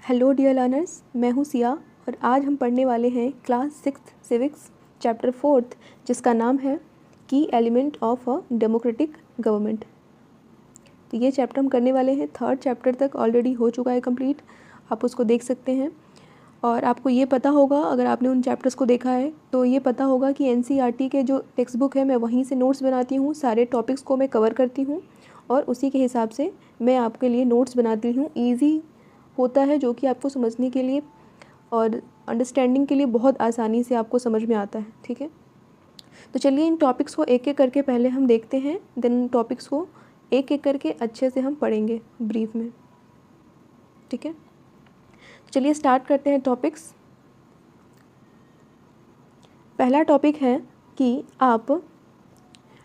Hello dear learners, मैं हूँ सिया और आज हम पढ़ने वाले हैं क्लास 6 सिविक्स चैप्टर 4 जिसका नाम है की element of a democratic government. तो ये चैप्टर हम करने वाले हैं। 3rd चैप्टर तक ऑलरेडी हो चुका है कंप्लीट, आप उसको देख सकते हैं। और आपको ये पता होगा, अगर आपने उन चैप्टर्स को देखा है तो ये पता होगा कि एनसीईआरटी के जो टेक्स्ट बुक है मैं वहीं से नोट्स बनाती हूँ, सारे टॉपिक्स को मैं कवर करती हूँ और उसी के हिसाब से मैं आपके लिए नोट्स बनाती हूँ। ईजी होता है जो कि आपको समझने के लिए और अंडरस्टैंडिंग के लिए बहुत आसानी से आपको समझ में आता है। ठीक है, तो चलिए इन टॉपिक्स को एक एक करके पहले हम देखते हैं, देन टॉपिक्स को एक एक करके अच्छे से हम पढ़ेंगे ब्रीफ में। ठीक है, चलिए स्टार्ट करते हैं टॉपिक्स। पहला टॉपिक है कि आप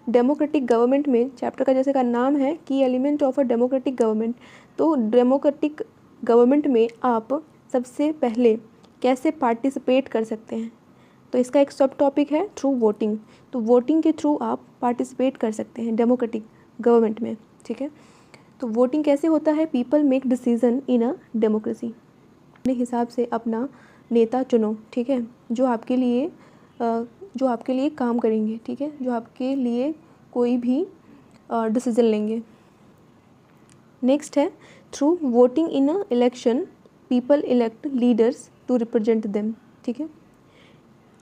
डेमोक्रेटिक गवर्नमेंट में, चैप्टर का जैसे का नाम है की element of a democratic government, तो डेमोक्रेटिक गवर्नमेंट में आप सबसे पहले कैसे पार्टिसिपेट कर सकते हैं। तो इसका एक सब टॉपिक है थ्रू वोटिंग। तो वोटिंग के थ्रू आप पार्टिसिपेट कर सकते हैं डेमोक्रेटिक गवर्नमेंट में। ठीक है, तो वोटिंग कैसे होता है? People make decision in a democracy. अपने हिसाब से अपना नेता चुनो, ठीक है, जो आपके लिए काम करेंगे। ठीक है, जो आपके लिए कोई भी डिसीजन लेंगे। नेक्स्ट है through voting in a election people elect leaders to represent them. ठीक है,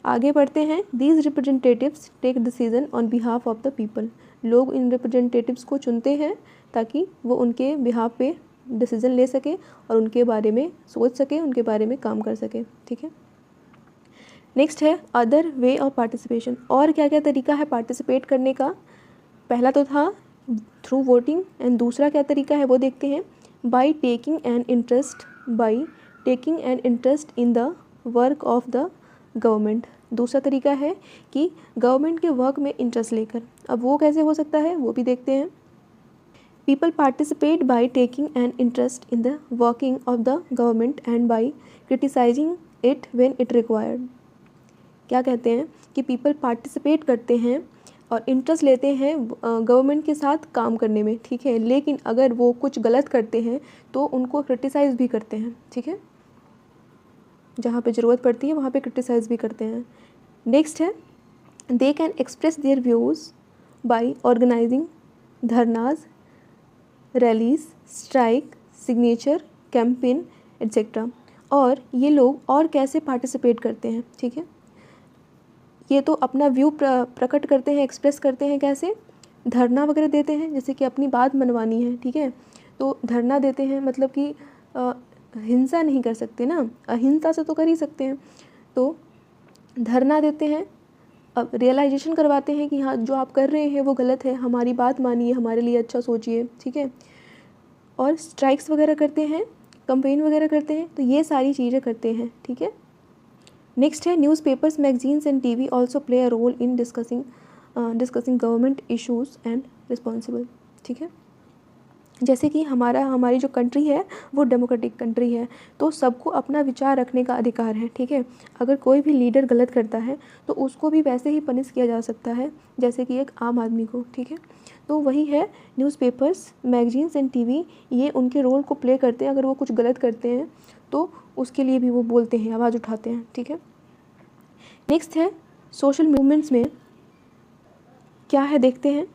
आगे बढ़ते हैं। These representatives take decision on behalf of the people. लोग इन रिप्रेजेंटेटिव्स को चुनते हैं ताकि वो उनके बिहाफ पे डिसीजन ले सके और उनके बारे में सोच सके, उनके बारे में काम कर सके। ठीक है, नेक्स्ट है अदर वे ऑफ पार्टिसिपेशन। और क्या क्या तरीका है पार्टिसिपेट करने का? पहला तो था थ्रू वोटिंग एंड दूसरा क्या तरीका है वो देखते हैं। Bye taking an interest in the work of the government. दूसरा तरीका है कि गवर्नमेंट के वर्क में इंटरेस्ट लेकर। अब वो कैसे हो सकता है वो भी देखते हैं। People participate by taking an interest in the working of the government and by criticising it when it required. क्या कहते हैं कि पीपल पार्टिसिपेट करते हैं और इंटरेस्ट लेते हैं गवर्नमेंट के साथ काम करने में। ठीक है, लेकिन अगर वो कुछ गलत करते हैं तो उनको क्रिटिसाइज़ भी करते हैं। ठीक है, जहाँ पे ज़रूरत पड़ती है वहाँ पे क्रिटिसाइज़ भी करते हैं। नेक्स्ट है they can express their views by organising dharnas, rallies, strike, signature campaign etcetera. और ये लोग और कैसे पार्टिसिपेट करते हैं? ठीक है, ये तो अपना व्यू प्रकट करते हैं, एक्सप्रेस करते हैं। कैसे? धरना वगैरह देते हैं, जैसे कि अपनी बात मनवानी है। ठीक है, तो धरना देते हैं, मतलब कि हिंसा नहीं कर सकते ना, अहिंसा से तो कर ही सकते हैं। तो धरना देते हैं, अब रियलाइजेशन करवाते हैं कि हाँ जो आप कर रहे हैं वो गलत है, हमारी बात मानिए, हमारे लिए अच्छा सोचिए। ठीक है, और स्ट्राइक्स वगैरह करते हैं, कंपेन वगैरह करते हैं। तो ये सारी चीज़ें करते हैं। ठीक है, नेक्स्ट है newspapers, magazines and TV also play a role in discussing government issues and responsible. ठीक है, जैसे कि हमारी जो कंट्री है वो डेमोक्रेटिक कंट्री है, तो सबको अपना विचार रखने का अधिकार है। ठीक है, अगर कोई भी लीडर गलत करता है तो उसको भी वैसे ही पनिश किया जा सकता है जैसे कि एक आम आदमी को। ठीक है, तो वही है न्यूज़पेपर्स, मैगजीन्स एंड टीवी, ये उनके रोल को प्ले करते हैं। अगर वो कुछ गलत करते हैं तो उसके लिए भी वो बोलते हैं, आवाज़ उठाते हैं। ठीक है, नेक्स्ट है सोशल मूवमेंट्स में क्या है देखते हैं।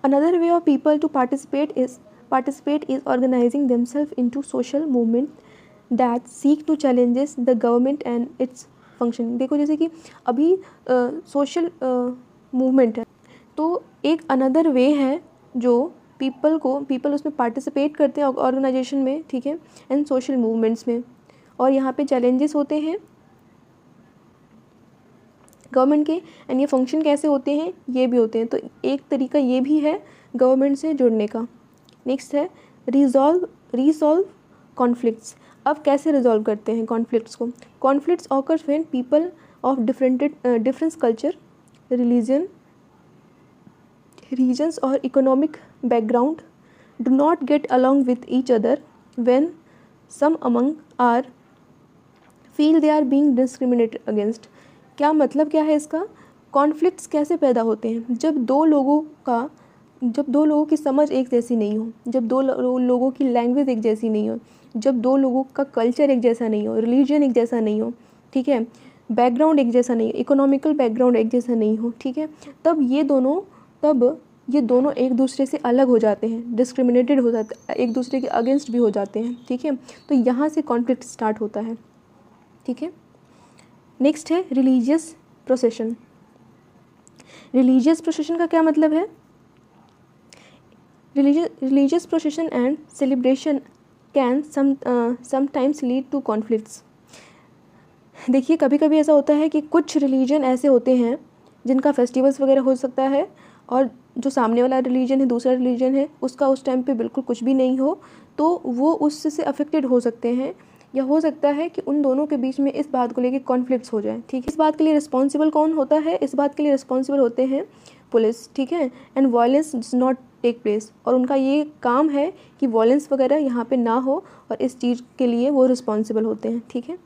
Another way of people to participate is organising themselves into social movement that seek to challenges the government and its function. देखो जैसे कि अभी सोशल मूवमेंट है, तो एक अनदर वे है जो पीपल उसमें पार्टिसिपेट करते हैं ऑर्गेनाइजेशन में। ठीक है, एंड सोशल मूवमेंट्स में, और यहाँ पे चैलेंजेस होते हैं गवर्नमेंट के, एंड ये फंक्शन कैसे होते हैं ये भी होते हैं। तो एक तरीका ये भी है गवर्नमेंट से जुड़ने का। नेक्स्ट है रिजॉल्व कॉन्फ्लिक्ट्स। अब कैसे रिजॉल्व करते हैं कॉन्फ्लिक्ट्स को? Conflicts occurs when people of difference culture, reasons और economic background do not get along with each other, when some among are feel they are being discriminated against. क्या मतलब क्या है इसका? कॉन्फ्लिक्ट्स कैसे पैदा होते हैं? जब दो लोगों का जब दो लोगों की समझ एक जैसी नहीं हो, जब दो लोगों की लैंग्वेज एक जैसी नहीं हो, जब दो लोगों का कल्चर एक जैसा नहीं हो, रिलीजन एक जैसा नहीं हो, ठीक है, बैकग्राउंड एक जैसा नहीं हो, इकोनॉमिकल बैकग्राउंड एक जैसा नहीं हो, ठीक है, तब ये दोनों एक दूसरे से अलग हो जाते हैं, डिस्क्रिमिनेटेड हो जाते हैं, एक दूसरे के अगेंस्ट भी हो जाते हैं, ठीक है। तो यहाँ से कॉन्फ्लिक्ट स्टार्ट होता है, ठीक है। नेक्स्ट है रिलीजियस प्रोसेशन। रिलीजियस प्रोसेशन का क्या मतलब है? Religious procession and celebration can sometimes lead to conflicts. देखिए कभी कभी ऐसा होता है कि कुछ रिलीजन ऐसे होते हैं जिनका फेस्टिवल्स वगैरह हो सकता है, और जो सामने वाला रिलीजन है, दूसरा रिलीजन है, उसका उस टाइम पे बिल्कुल कुछ भी नहीं हो, तो वो उससे अफेक्टेड हो सकते हैं, या हो सकता है कि उन दोनों के बीच में इस बात को लेकर कॉन्फ्लिक्ट्स हो जाए, ठीक है। इस बात के लिए रिस्पॉन्सिबल कौन होता है? इस बात के लिए रिस्पॉन्सिबल होते हैं पुलिस, ठीक है। And violence does not take place, और उनका ये काम है कि वायलेंस वगैरह यहाँ पे ना हो, और इस चीज़ के लिए वो रिस्पॉन्सिबल होते हैं, ठीक है।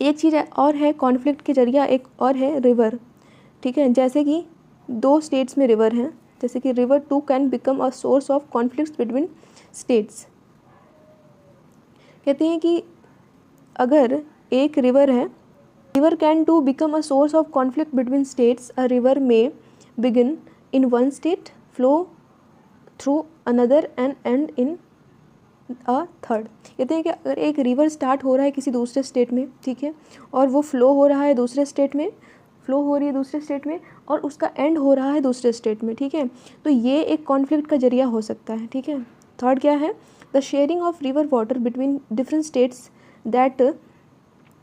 एक चीज़ और है कॉन्फ्लिक्ट के जरिया, एक और है रिवर, ठीक है। जैसे कि दो स्टेट्स में रिवर हैं, जैसे कि river too can become a source of conflicts between states. कहते हैं कि अगर एक रिवर है, river can too become a source of conflict between states. A river may begin in one state, flow through another and end in a third. कहते हैं कि अगर एक रिवर स्टार्ट हो रहा है किसी दूसरे स्टेट में, ठीक है, और वो फ्लो हो रहा है दूसरे स्टेट में, फ्लो हो रही है दूसरे स्टेट में, और उसका एंड हो रहा है दूसरे स्टेट में, ठीक है, तो ये एक कॉन्फ्लिक्ट का जरिया हो सकता है, ठीक है। थर्ड क्या है? The sharing of river water between different states that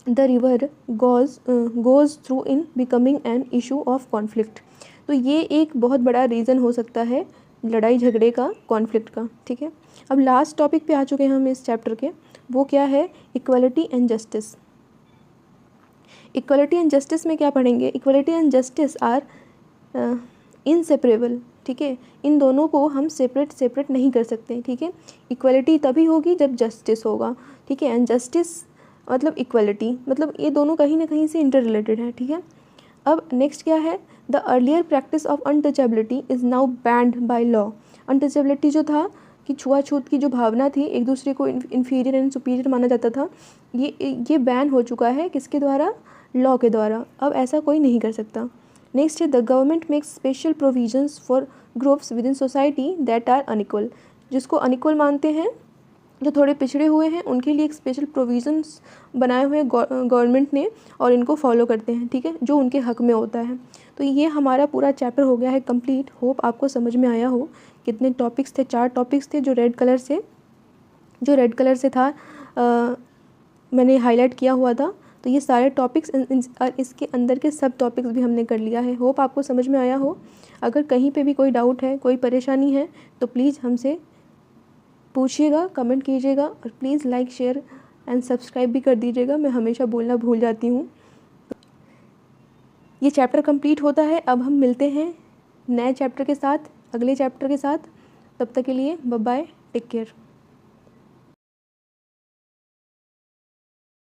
the river goes through in becoming an issue of conflict. तो ये एक बहुत बड़ा रीज़न हो सकता है लड़ाई झगड़े का, कॉन्फ्लिक्ट का, ठीक है। अब लास्ट टॉपिक पे आ चुके हैं हम इस चैप्टर के, वो क्या है? Equality and justice. Equality and justice में क्या पढ़ेंगे? Equality and justice are inseparable, ठीक है। इन दोनों को हम सेपरेट नहीं कर सकते, ठीक है। इक्वलिटी तभी होगी जब जस्टिस होगा, ठीक है। एंड जस्टिस मतलब इक्वलिटी, मतलब ये दोनों कहीं ना कहीं से इंटर रिलेटेड है, ठीक है। अब नेक्स्ट क्या है? The earlier practice of untouchability is now band by law. Untouchability जो था कि छुआछूत की जो भावना थी, एक दूसरे को इन्फीरियर एंड सुपीरियर माना जाता था, ये बैन हो चुका है, किसके द्वारा? लॉ के द्वारा। अब ऐसा कोई नहीं कर सकता। नेक्स्ट है the government makes special provisions for groups within society that are unequal. जिसको अनइक्वल मानते हैं, जो थोड़े पिछड़े हुए हैं, उनके लिए एक स्पेशल प्रोविजंस बनाए हुए गवर्नमेंट ने, और इनको फॉलो करते हैं, ठीक है, जो उनके हक में होता है। तो ये हमारा पूरा चैप्टर हो गया है कंप्लीट। होप आपको समझ में आया हो। कितने टॉपिक्स थे? 4 टॉपिक्स थे जो रेड कलर से था, मैंने हाईलाइट किया हुआ था। तो ये सारे टॉपिक्स और इसके अंदर के सब टॉपिक्स भी हमने कर लिया है। होप आपको समझ में आया हो। अगर कहीं पे भी कोई डाउट है, कोई परेशानी है, तो प्लीज़ हमसे पूछिएगा, कमेंट कीजिएगा, और please like, share and subscribe भी कर दीजिएगा। मैं हमेशा बोलना भूल जाती हूँ। ये चैप्टर कंप्लीट होता है। अब हम मिलते हैं नए चैप्टर के साथ, अगले चैप्टर के साथ। तब तक के लिए बाय बाय, टेक केयर।